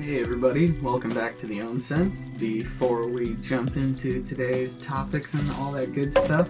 Hey everybody, welcome back to the Onsen. Before we jump into today's topics and all that good stuff,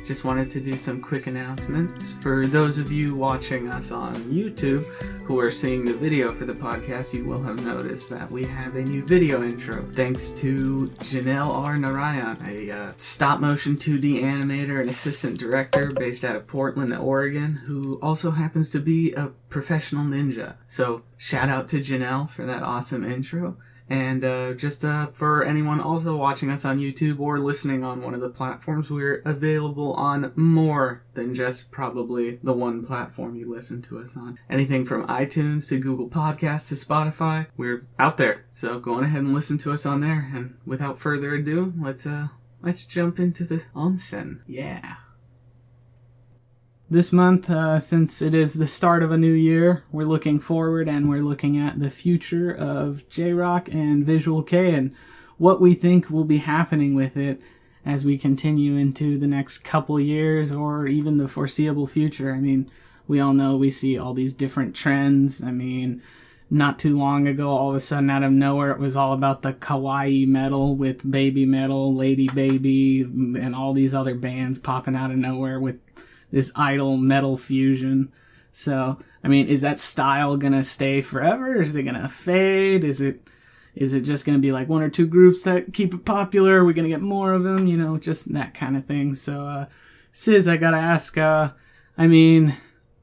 just wanted to do some quick announcements. For those of you watching us on YouTube who are seeing the video for the podcast, you will have noticed that we have a new video intro. Thanks to Janelle R. Narayan, a stop-motion 2D animator and assistant director based out of Portland, Oregon, who also happens to be a professional ninja. So shout out to Janelle for that awesome intro. And just for anyone also watching us on YouTube or listening on one of the platforms, we're available on more than just probably the one platform you listen to us on. Anything from iTunes to Google Podcasts to Spotify, we're out there. So go on ahead and listen to us on there. And without further ado, let's jump into the onsen. Yeah. This month, since it is the start of a new year, we're looking forward and we're looking at the future of JROCK and Visual-kei and what we think will be happening with it as we continue into the next couple years or even the foreseeable future. I mean, we all know we see all these different trends. I mean, not too long ago, all of a sudden out of nowhere, it was all about the kawaii metal with Baby Metal, Lady Baby, and all these other bands popping out of nowhere with this idol metal fusion. So, I mean, is that style gonna stay forever? Is it gonna fade? Is it just gonna be like one or two groups that keep it popular? Are we gonna get more of them? You know, just that kind of thing. So, Sis, I gotta ask, I mean,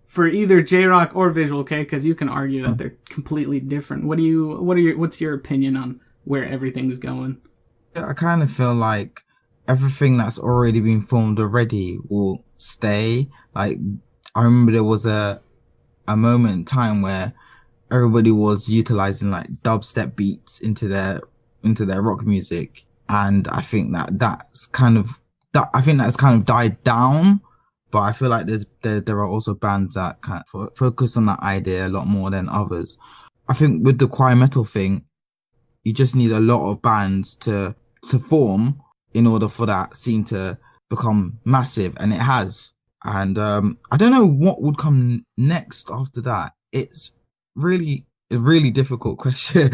for either JROCK or Visual-kei, because you can argue that they're completely different. What's your opinion on where everything's going? I kind of feel like everything that's already been filmed already will stay. Like, I remember there was a moment in time where everybody was utilizing like dubstep beats into their rock music, and I think that's kind of died down. But I feel like there are also bands that kind of focus on that idea a lot more than others. I think with the kawaii metal thing, you just need a lot of bands to form in order for that scene to become massive, and it has. And I don't know what would come next after that. It's really a really difficult question.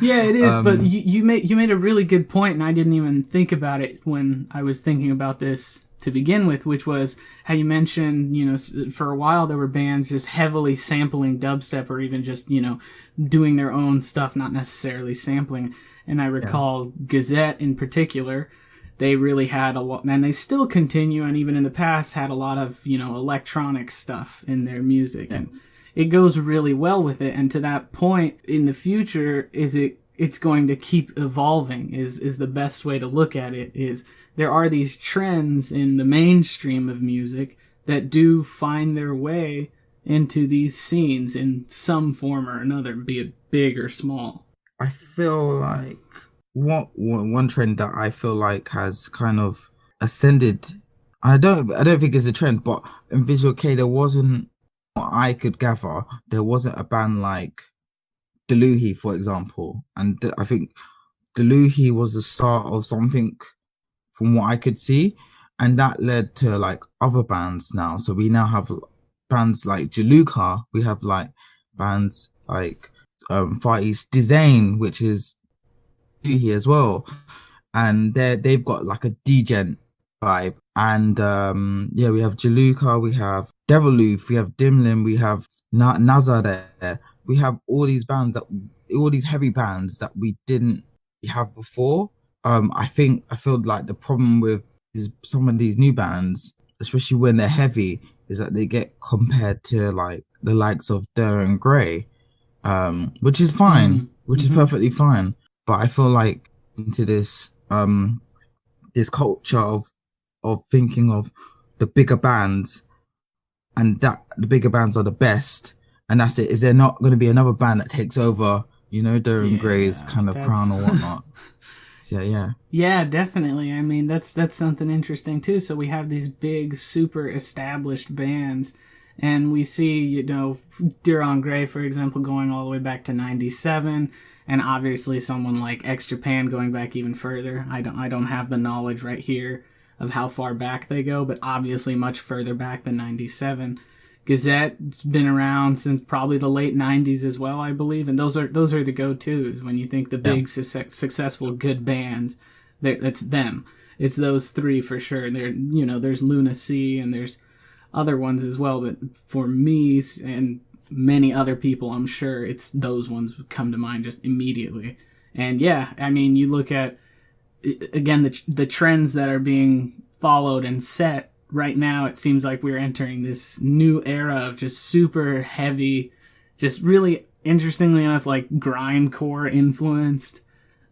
Yeah, it is. But you made a really good point, and I didn't even think about it when I was thinking about this to begin with, which was how you mentioned, you know, for a while there were bands just heavily sampling dubstep or even just, you know, doing their own stuff, not necessarily sampling. And I recall Gazette in particular. They really had a lot, and they still continue, and even in the past had a lot of, you know, electronic stuff in their music, and it goes really well with it. And to that point, in the future, it's going to keep evolving is the best way to look at it. Is there are these trends in the mainstream of music that do find their way into these scenes in some form or another, be it big or small. I feel like one trend that I feel like has kind of ascended. I don't think it's a trend, but in Visual-kei there wasn't, what I could gather, there wasn't a band like Deluhi, for example, and I think Deluhi was the start of something from what I could see, and that led to like other bands now. So we now have bands like Jaluka, we have like bands like Far East Design, which is here as well, and they've got like a degen vibe. And we have Jaluka, we have Deviloof, we have Dimlim, we have Nazar there. We have all these heavy bands that we didn't have before. I feel like the problem with some of these new bands, especially when they're heavy, is that they get compared to like the likes of Dir and Grey, which is fine, which is perfectly fine. But I feel like into this this culture of thinking of the bigger bands, and that the bigger bands are the best, and that's it. Is there not going to be another band that takes over, you know, Dir and Grey's kind of crown or whatnot? So, yeah. Yeah, definitely. I mean, that's something interesting too. So we have these big, super established bands, and we see, you know, Dir en Grey, for example, going all the way back to '97. And obviously someone like X Japan going back even further. I don't have the knowledge right here of how far back they go, but obviously much further back than '97. Gazette's been around since probably the late '90s as well, I believe, and those are the go-tos when you think the Yeah. big successful good bands. It's them. It's those three for sure. There's Luna Sea and there's other ones as well, but for me and many other people, I'm sure it's those ones come to mind just immediately. And yeah, I mean, you look at again the trends that are being followed and set right now. It seems like we're entering this new era of just super heavy, just really interestingly enough, like grindcore influenced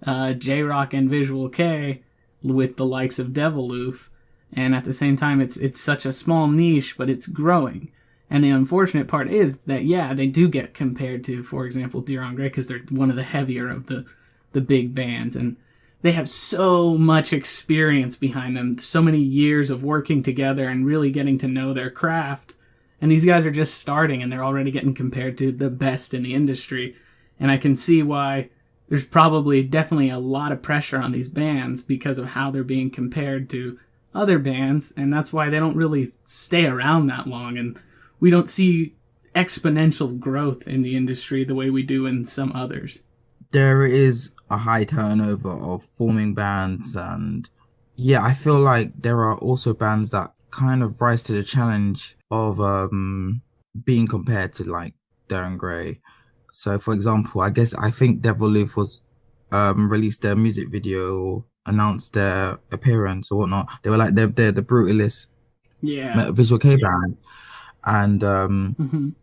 JROCK and Visual-kei with the likes of Deviloof. And at the same time, it's such a small niche, but it's growing. And the unfortunate part is that, yeah, they do get compared to, for example, Deer on Grey, because they're one of the heavier of the big bands. And they have so much experience behind them, so many years of working together and really getting to know their craft. And these guys are just starting, and they're already getting compared to the best in the industry. And I can see why there's probably definitely a lot of pressure on these bands because of how they're being compared to other bands, and that's why they don't really stay around that long, and we don't see exponential growth in the industry the way we do in some others. There is a high turnover of forming bands, and yeah, I feel like there are also bands that kind of rise to the challenge of being compared to like Darren Gray. So for example, I think Deviloof was released their music video, announced their appearance or whatnot. They were like they're the Brutalist Visual-kei band, and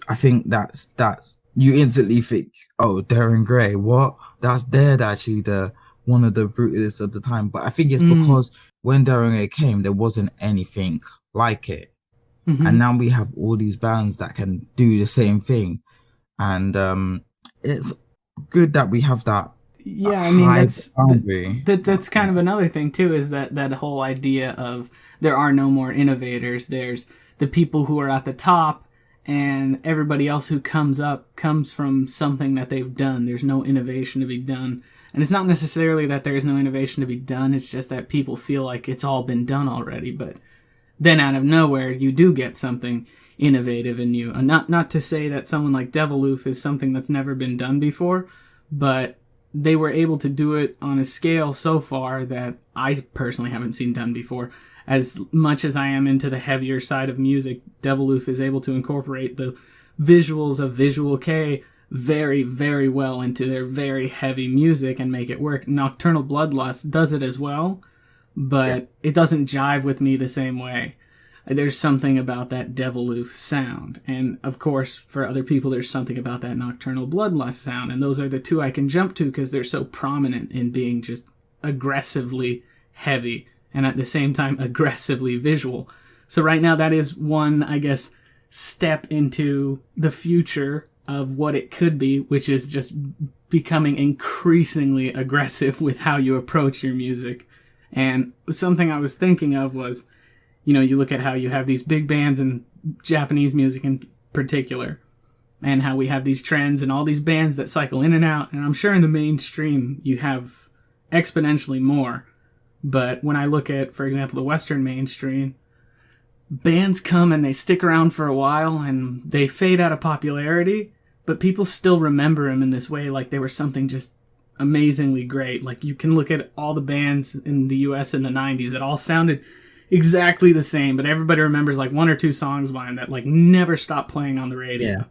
I think that's you instantly think, oh, Darren Gray, what? They're actually the one of the Brutalists of the time. But I think it's because when Darren Gray came, there wasn't anything like it, and now we have all these bands that can do the same thing, and it's good that we have that. Yeah, I mean that's kind of another thing too, is that whole idea of there are no more innovators. There's the people who are at the top, and everybody else who comes up comes from something that they've done. There's no innovation to be done. And it's not necessarily that there's no innovation to be done, it's just that people feel like it's all been done already. But then out of nowhere, you do get something innovative and new. And not to say that someone like Deviloof is something that's never been done before, but they were able to do it on a scale so far that I personally haven't seen done before. As much as I am into the heavier side of music, Deviloof is able to incorporate the visuals of Visual-kei very, very well into their very heavy music and make it work. Nocturnal Bloodlust does it as well, but it doesn't jive with me the same way. There's something about that Deviloof sound. And of course, for other people, there's something about that Nocturnal Bloodlust sound. And those are the two I can jump to because they're so prominent in being just aggressively heavy and at the same time aggressively visual. So right now that is one, I guess, step into the future of what it could be, which is just becoming increasingly aggressive with how you approach your music. And something I was thinking of was, you look at how you have these big bands in Japanese music in particular, and how we have these trends and all these bands that cycle in and out. And I'm sure in the mainstream you have exponentially more. But when I look at, for example, the Western mainstream, bands come and they stick around for a while and they fade out of popularity, but people still remember them in this way like they were something just amazingly great. Like you can look at all the bands in the US in the 90s that all sounded exactly the same, but everybody remembers like one or two songs by them that like never stopped playing on the radio. Yeah.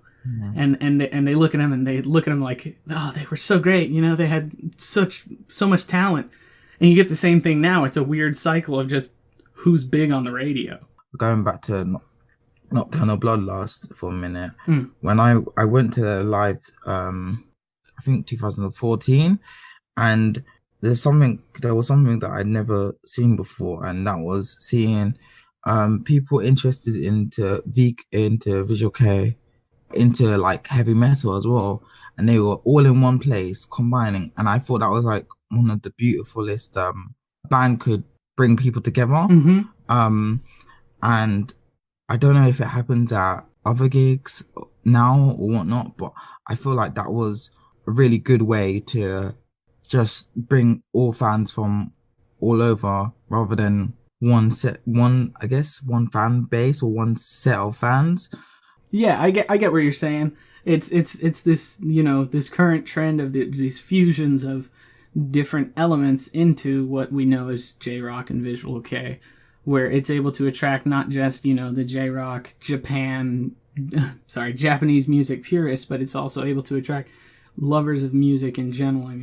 And they look at them and they look at them like, oh, they were so great. They had so much talent. And you get the same thing now. It's a weird cycle of just who's big on the radio. Going back to Nocturnal Bloodlust for a minute, when I went to their live, I think 2014, and there was something that I'd never seen before, and that was seeing people interested into Visual-kei, into like heavy metal as well, and they were all in one place combining, and I thought that was like one of the beautifulest band could bring people together. And I don't know if it happens at other gigs now or whatnot, but I feel like that was a really good way to just bring all fans from all over rather than one fan base or one set of fans. Yeah, I get what you're saying. It's this, this current trend of these fusions of different elements into what we know as J-Rock and Visual-kei, where it's able to attract not just, the J-Rock Japanese music purists, but it's also able to attract lovers of music in general. I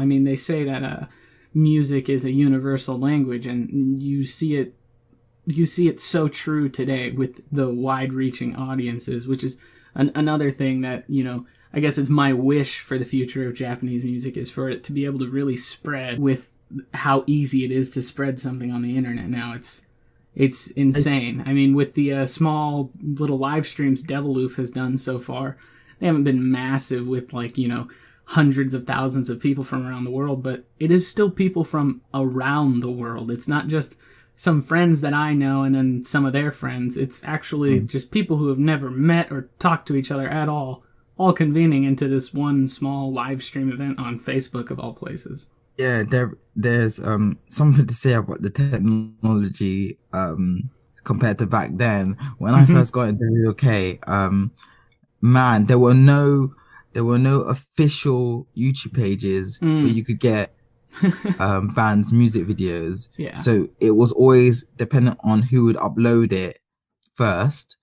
mean, they say that music is a universal language, and you see it so true today with the wide-reaching audiences, which is another thing that, I guess it's my wish for the future of Japanese music, is for it to be able to really spread with how easy it is to spread something on the internet now. It's insane. I mean, with the small little live streams Deviloof has done so far, they haven't been massive with, like, hundreds of thousands of people from around the world, but it is still people from around the world. It's not just some friends that I know and then some of their friends. It's actually just people who have never met or talked to each other at all convening into this one small live stream event on Facebook, of all places. Yeah, there's something to say about the technology compared to back then. When I first got into Visual-kei, man, there were no official YouTube pages where you could get bands' music videos. Yeah. So it was always dependent on who would upload it first,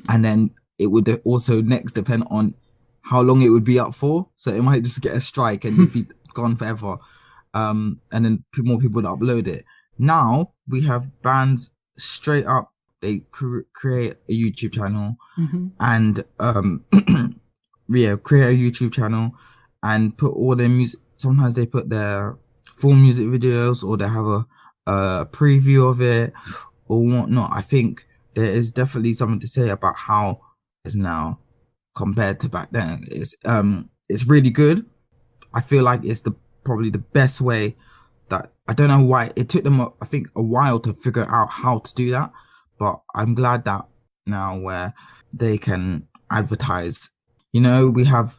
and then it would also next depend on how long it would be up for. So it might just get a strike and you'd be gone forever. And then more people would upload it. Now we have bands straight up. They create a YouTube channel and create a YouTube channel and put all their music. Sometimes they put their full music videos, or they have a preview of it or whatnot. I think there is definitely something to say about how it's now compared to back then. It's really good. I feel like it's probably the best way. That I don't know why it took them, I think, a while to figure out how to do that, but I'm glad that now where they can advertise. We have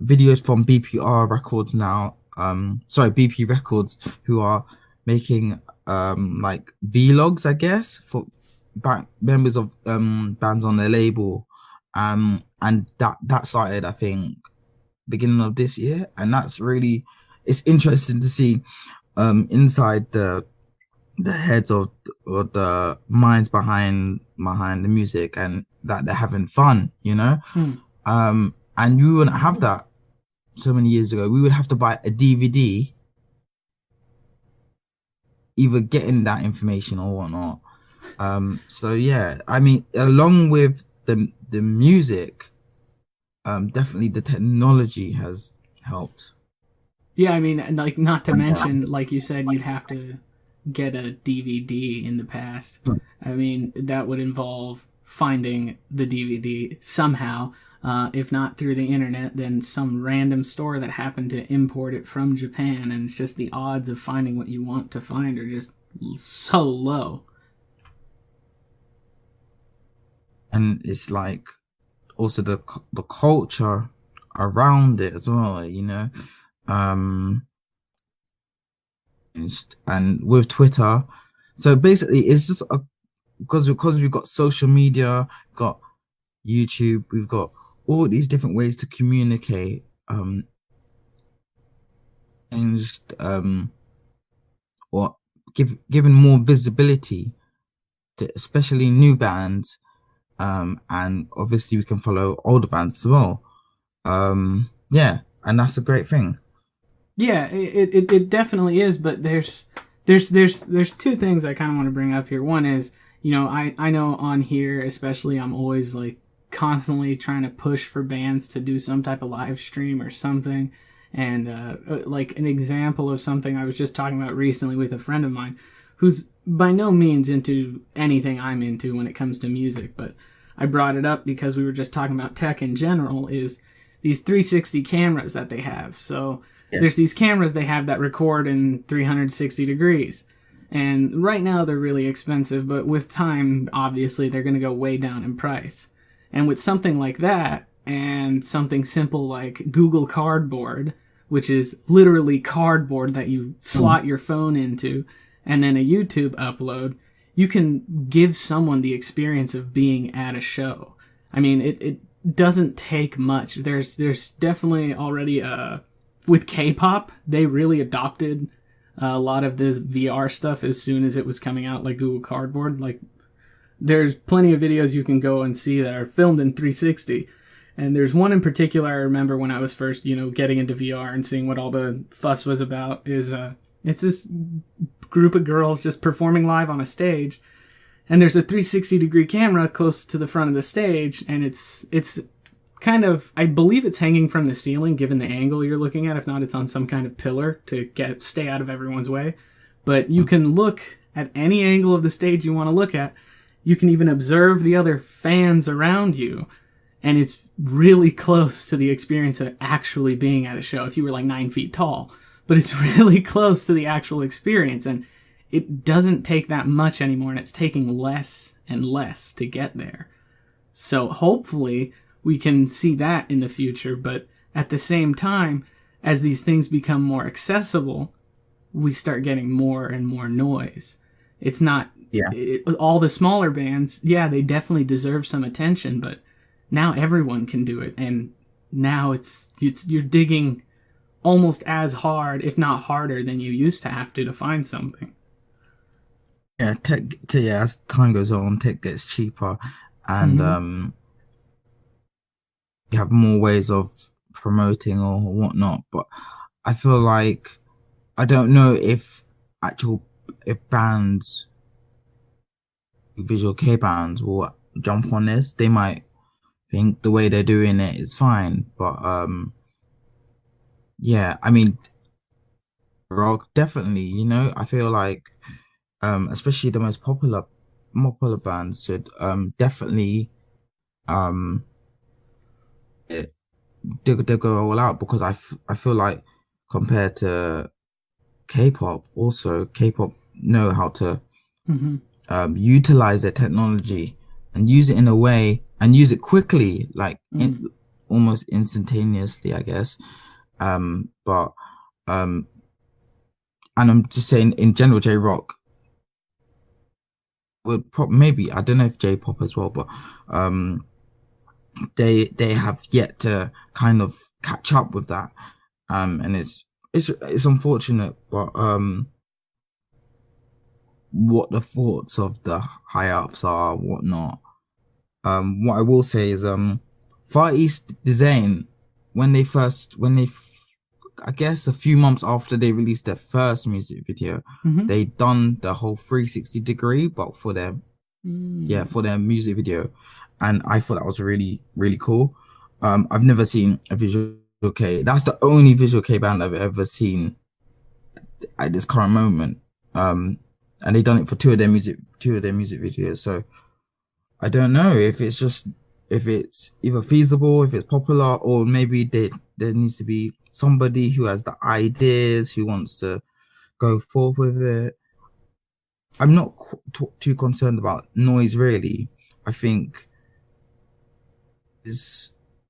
videos from BPR Records now. BP Records, who are making like vlogs, I guess, for members of bands on their label. And that started, I think, beginning of this year, and that's really, it's interesting to see inside the heads of the minds behind the music, and that they're having fun, and we wouldn't have that so many years ago. We would have to buy a DVD, either getting that information or whatnot. So yeah, I mean, along with the music, definitely the technology has helped. Yeah, I mean, like, not to mention, like you said, you'd have to get a DVD in the past. I mean, that would involve finding the DVD somehow. If not through the internet, then some random store that happened to import it from Japan, and it's just the odds of finding what you want to find are just so low. And it's like also the culture around it as well, and with Twitter. So basically, it's just because we've got social media, got YouTube, we've got all these different ways to communicate, and just or giving more visibility to especially new bands, and obviously we can follow older bands as well. Yeah, and that's a great thing. Yeah, it definitely is, but there's two things I kind of want to bring up here. One is, I know on here especially, I'm always like constantly trying to push for bands to do some type of live stream or something. And like an example of something I was just talking about recently with a friend of mine who's by no means into anything I'm into when it comes to music, but I brought it up because we were just talking about tech in general, is these 360 cameras that they have. So there's these cameras they have that record in 360 degrees. And right now they're really expensive, but with time, obviously, they're going to go way down in price. And with something like that, and something simple like Google Cardboard, which is literally cardboard that you slot your phone into, and then a YouTube upload, you can give someone the experience of being at a show. I mean, it doesn't take much. There's definitely already with K-pop, they really adopted a lot of this VR stuff as soon as it was coming out, like Google Cardboard. Like, there's plenty of videos you can go and see that are filmed in 360. And there's one in particular I remember when I was first, getting into VR and seeing what all the fuss was about is it's this group of girls just performing live on a stage. And there's a 360-degree camera close to the front of the stage, and it's kind of, I believe it's hanging from the ceiling, given the angle you're looking at. If not, it's on some kind of pillar to stay out of everyone's way. But you can look at any angle of the stage you want to look at. You can even observe the other fans around you, and it's really close to the experience of actually being at a show if you were like 9 feet tall. But it's really close to the actual experience, and it doesn't take that much anymore, and it's taking less and less to get there. So hopefully we can see that in the future, but at the same time, as these things become more accessible, we start getting more and more noise. It's not... all the smaller bands, they definitely deserve some attention, but now everyone can do it, and now you're digging almost as hard, if not harder, than you used to have to find something. Yeah, as time goes on, tech gets cheaper, and you have more ways of promoting or whatnot. But I feel like I don't know if bands, Visual-kei bands, will jump on this. They might think the way they're doing it is fine, but I mean, rock definitely. I feel like especially the most popular bands should definitely they go all out, because I feel like compared to K-pop, also K-pop know how to utilize their technology and use it in a way, and use it quickly, like almost instantaneously, I guess. But and I'm just saying in general, J-rock would maybe, I don't know if J-pop as well, but they have yet to kind of catch up with that, and it's unfortunate, but what the thoughts of the high ups are, whatnot. What I will say is Far East Design, I guess a few months after they released their first music video, they done the whole 360 degree, but for their music video, and I thought that was really, really cool. I've never seen a Visual-kei. That's the only Visual-kei band I've ever seen at this current moment. And they done it for two of their music videos. So I don't know if it's either feasible, if it's popular, or maybe there needs to be somebody who has the ideas, who wants to go forth with it. I'm not too concerned about noise, really. I think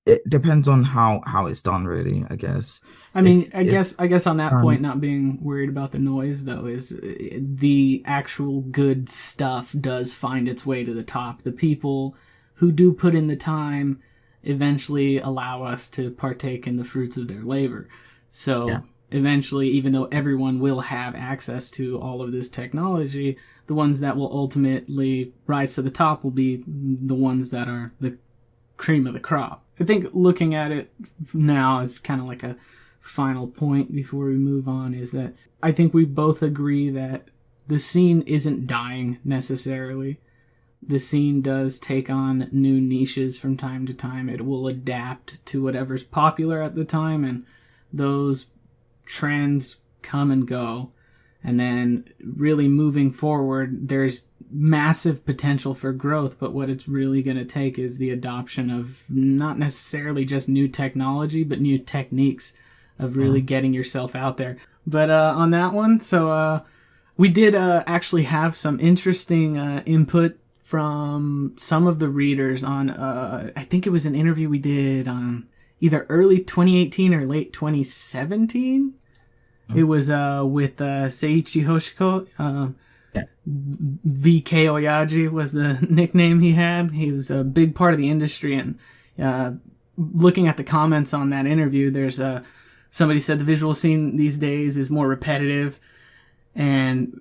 it depends on how it's done, really, I guess. I mean, I guess on that point, not being worried about the noise, though, is the actual good stuff does find its way to the top. The people who do put in the time eventually allow us to partake in the fruits of their labor. So eventually, even though everyone will have access to all of this technology, the ones that will ultimately rise to the top will be the ones that are the cream of the crop. I think looking at it now as kind of like a final point before we move on is that I think we both agree that the scene isn't dying necessarily. The scene does take on new niches from time to time. It will adapt to whatever's popular at the time, and those trends come and go. And then really moving forward, there's massive potential for growth, but what it's really going to take is the adoption of not necessarily just new technology, but new techniques of really getting yourself out there. But on that one, so we did actually have some interesting input from some of the readers on, I think it was an interview we did on either early 2018 or late 2017. It was with Seiichi Hoshiko. Yeah. VK Oyaji was the nickname he had. He was a big part of the industry, and looking at the comments on that interview, there's somebody said the visual scene these days is more repetitive, and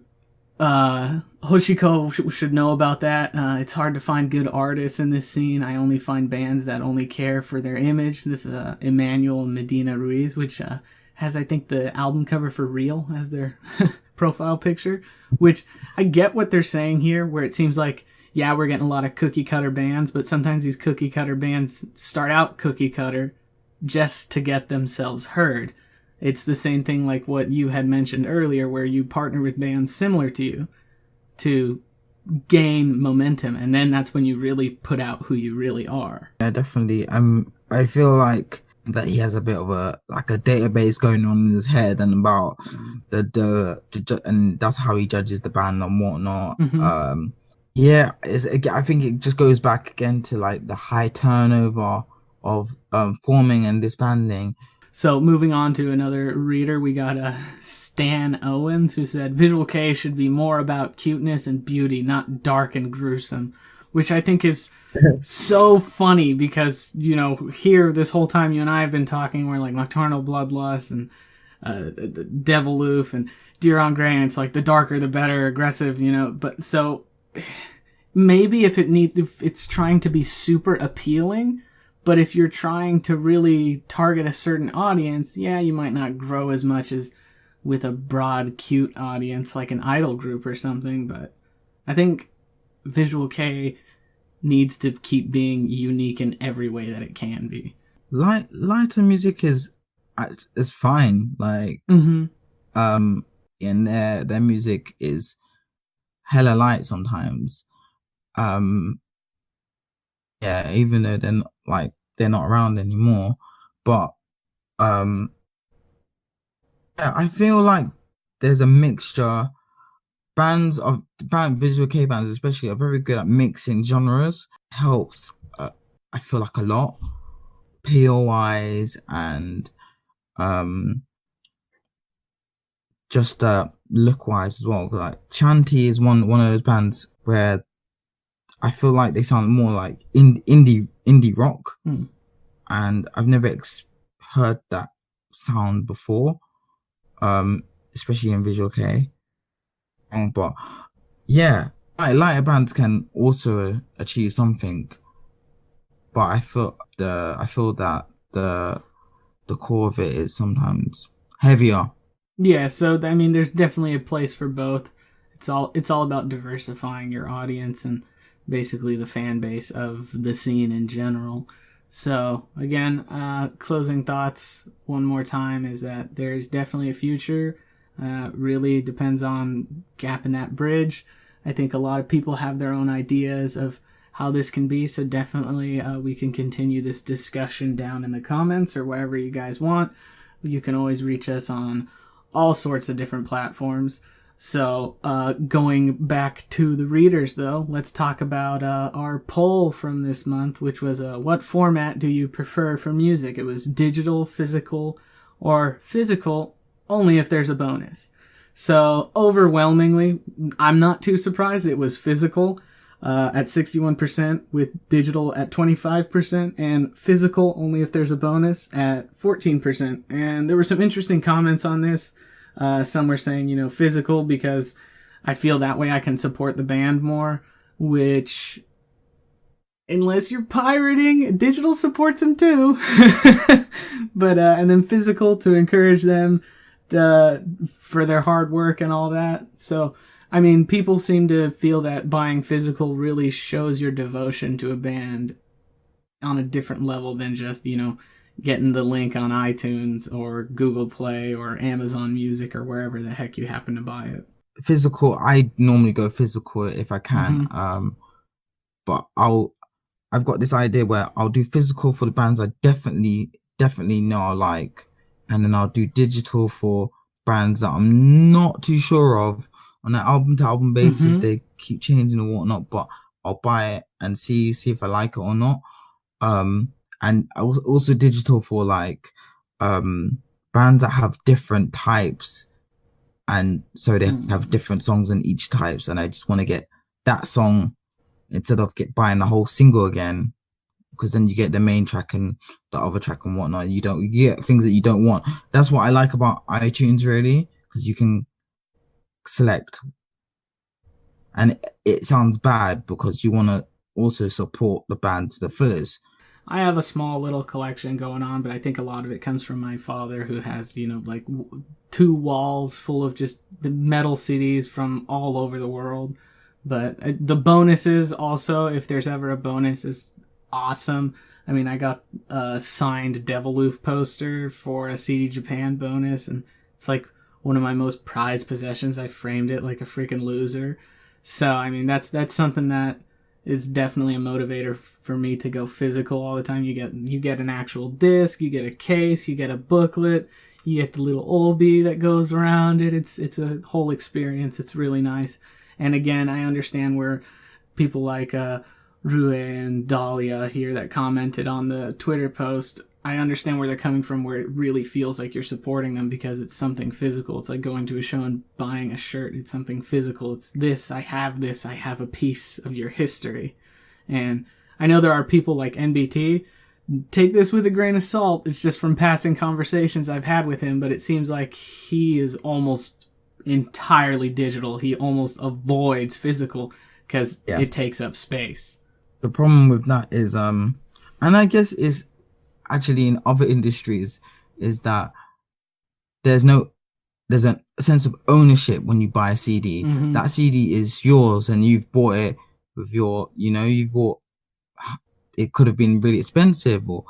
Hoshiko should know about that. It's hard to find good artists in this scene. I only find bands that only care for their image. This is Emmanuel Medina Ruiz, which has, I think, the album cover for Real as their profile picture, which I get what they're saying here, where it seems like, yeah, we're getting a lot of cookie cutter bands, but sometimes these cookie cutter bands start out cookie cutter just to get themselves heard. It's the same thing like what you had mentioned earlier, where you partner with bands similar to you to gain momentum, and then that's when you really put out who you really are. Yeah, definitely. I feel like that he has a bit of a database going on in his head, and about and that's how he judges the band and whatnot. Mm-hmm. Yeah, I think it just goes back again to like the high turnover of forming and disbanding. So moving on to another reader, we got Stan Owens, who said Visual-kei should be more about cuteness and beauty, not dark and gruesome, which I think is so funny because, you know, here this whole time you and I have been talking, we're like Nocturnal Bloodlust and Deviloof and Deer on Grey, and it's like the darker the better, aggressive, you know. But so maybe if it's trying to be super appealing. But if you're trying to really target a certain audience, yeah, you might not grow as much as with a broad, cute audience like an idol group or something. But I think Visual-kei needs to keep being unique in every way that it can be. Lighter music is fine. Like, and their music is hella light sometimes. Yeah, even though they're not around anymore, but yeah, I feel like there's a mixture. Visual-kei bands especially are very good at mixing genres. Helps, I feel like, a lot, PO wise, and just look wise as well. Like Chanty is one of those bands where I feel like they sound more like indie rock, and I've never heard that sound before, especially in Visual-kei. But yeah, lighter bands can also achieve something, but I feel that the core of it is sometimes heavier. Yeah, so I mean, there's definitely a place for both. It's all about diversifying your audience and basically the fan base of the scene in general. So again, closing thoughts one more time is that there's definitely a future. Really depends on gapping that bridge. I think a lot of people have their own ideas of how this can be, so definitely we can continue this discussion down in the comments or wherever you guys want. You can always reach us on all sorts of different platforms. So going back to the readers, though, let's talk about our poll from this month, which was what format do you prefer for music? It was digital, physical, or physical only if there's a bonus. So overwhelmingly, I'm not too surprised. It was physical at 61%, with digital at 25%, and physical only if there's a bonus at 14%. And there were some interesting comments on this. Some were saying, you know, physical because I feel that way I can support the band more, which, unless you're pirating, digital supports them too. But and then physical to encourage them for their hard work and all that. So, I mean, people seem to feel that buying physical really shows your devotion to a band on a different level than just, you know, getting the link on iTunes or Google Play or Amazon Music or wherever the heck you happen to buy it. Physical, I normally go physical if I can. But I've got this idea where I'll do physical for the bands I definitely know I like, and then I'll do digital for bands that I'm not too sure of. On an album to album basis, they keep changing and whatnot, but I'll buy it and see if I like it or not. And also digital for like bands bands that have different types, and so they have different songs in each types, and I just want to get that song instead of buying the whole single again, because then you get the main track and the other track and whatnot. You get things that you don't want. That's what I like about iTunes, really, because you can select, and it sounds bad because you want to also support the band to the fullest. I have a small little collection going on, but I think a lot of it comes from my father, who has, like 2 walls full of just metal CDs from all over the world. But the bonuses also, if there's ever a bonus, is awesome. I mean, I got a signed Deviloof poster for a CD Japan bonus, and it's like one of my most prized possessions. I framed it like a freaking loser. So, I mean, that's something that is definitely a motivator for me to go physical all the time. You get an actual disc, you get a case, you get a booklet, you get the little Olby that goes around it. It's a whole experience. It's really nice. And again, I understand where people like Rue and Dahlia here that commented on the Twitter post, I understand where they're coming from, where it really feels like you're supporting them because it's something physical. It's like going to a show and buying a shirt. It's something physical. It's this, I have a piece of your history. And I know there are people like NBT. Take this with a grain of salt. It's just from passing conversations I've had with him, but it seems like he is almost entirely digital. He almost avoids physical because it takes up space. The problem with that is, and I guess is actually in other industries, is that there's a sense of ownership when you buy a CD. Mm-hmm. That CD is yours, and you've bought it with your, you've bought. It could have been really expensive, or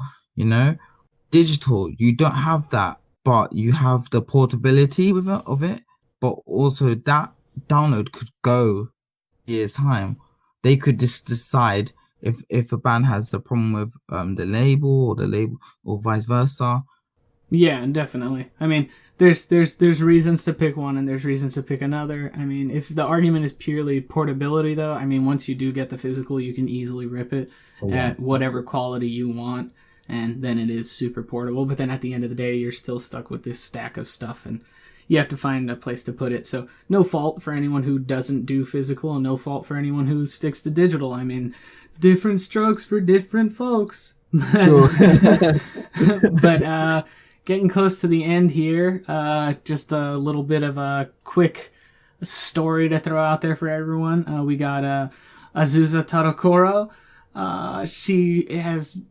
digital. You don't have that, but you have the portability of it. But also that download could go years time. They could just decide if a band has the problem with the label or vice versa. Yeah, definitely. I mean, there's reasons to pick one and there's reasons to pick another. I mean, if the argument is purely portability, though, I mean, once you do get the physical, you can easily rip it at whatever quality you want, and then it is super portable. But then at the end of the day, you're still stuck with this stack of stuff, and you have to find a place to put it. So no fault for anyone who doesn't do physical, and no fault for anyone who sticks to digital. I mean, different strokes for different folks. Sure. But getting close to the end here, just a little bit of a quick story to throw out there for everyone. We got Azusa Tadokoro. She has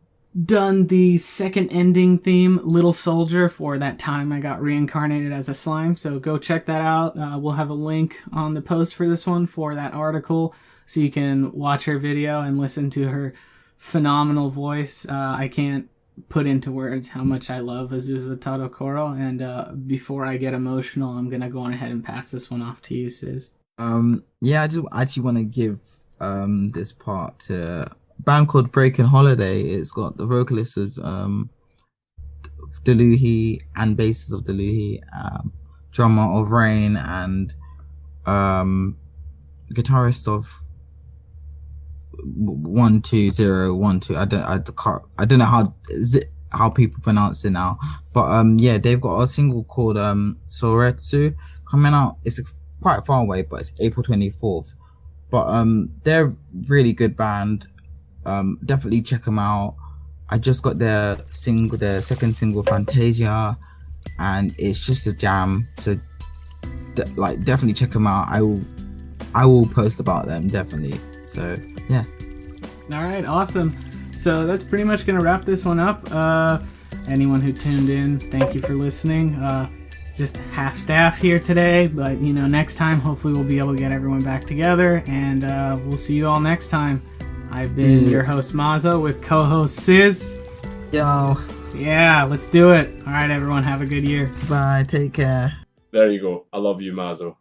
done the second ending theme, Little Soldier, for That Time I Got Reincarnated as a Slime. So go check that out. We'll have a link on the post for this one for that article, so you can watch her video and listen to her phenomenal voice. I can't put into words how much I love Azusa Tadokoro, and before I get emotional, I'm gonna go on ahead and pass this one off to you, Sis. I just actually want to give this part to a band called Breaking Holiday. It's got the vocalists of Deluhi and bassist of Deluhi, drummer of Rain, and guitarist of 12012. I don't know how people pronounce it now, but they've got a single called Soretsu coming out. It's quite far away, but it's April 24th. But they're a really good band. Definitely check them out. I just got their second single, Fantasia, and it's just a jam. So definitely check them out. I will post about them, definitely. So yeah. All right, awesome. So that's pretty much gonna wrap this one up. Anyone who tuned in, thank you for listening. Just half staff here today, but next time hopefully we'll be able to get everyone back together, and we'll see you all next time. I've been your host Mazo with co-host Sis. Yo. Yeah, let's do it. All right, everyone, have a good year. Bye. Take care. There you go. I love you, Mazo.